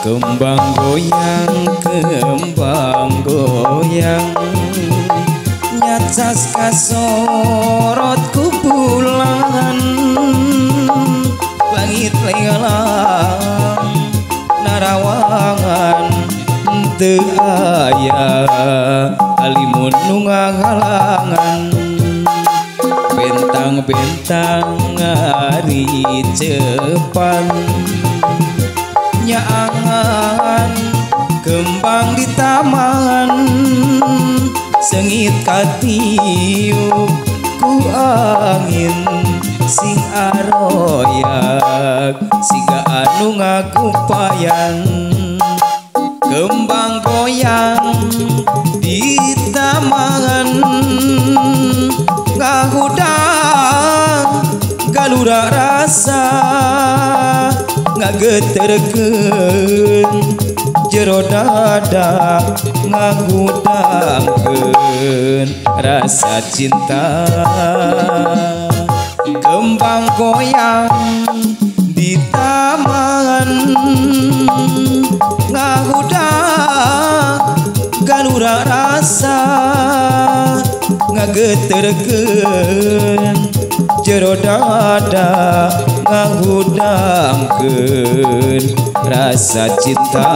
Kembang goyang nyacas kasorotku bulan langit lelang narawangan teu aya alimun nu ngahalangan bentang-bentang ngari cepan nyaangan kembang di taman sengit katiup ku angin sing aroyak siga anu ngagupayan kembang goyang di taman ngahudang galura rasa ngageterkeun jero dada ngagudangkeun rasa cinta kembang goyang di taman ngagudang galura rasa ngageterkeun jero dada ngahudangkeun rasa cinta.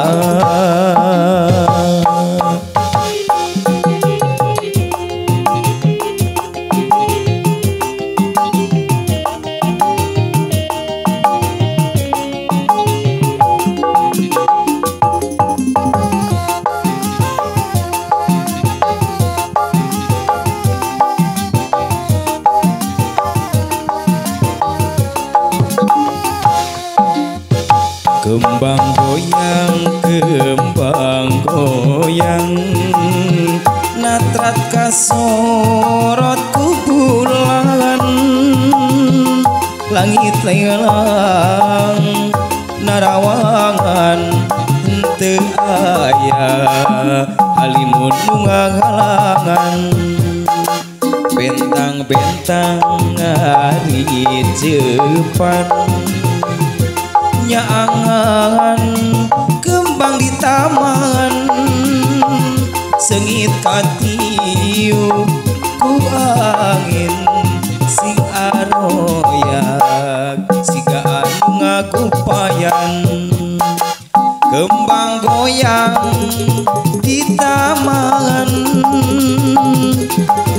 Kembang goyang natrat kasorotku bulan langit lelang narawangan teu aya alimun nu ngahalangan bentang-bentang ngari cepan nyaangan kembang di taman sengit katiup ku angin sing aroyak siga anu ngagupayan kembang goyang di taman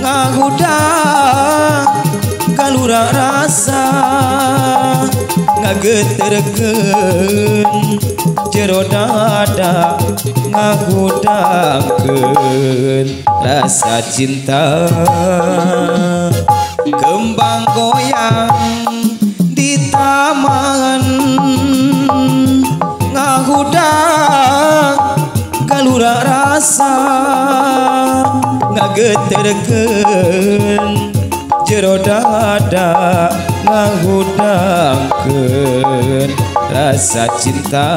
ngahudang galura rasa ngageterkeun jero dada ngagudangkeun rasa cinta kembang goyang di taman ngahudang galura rasa ngageterkeun jero dada ngahudangkeun rasa cinta.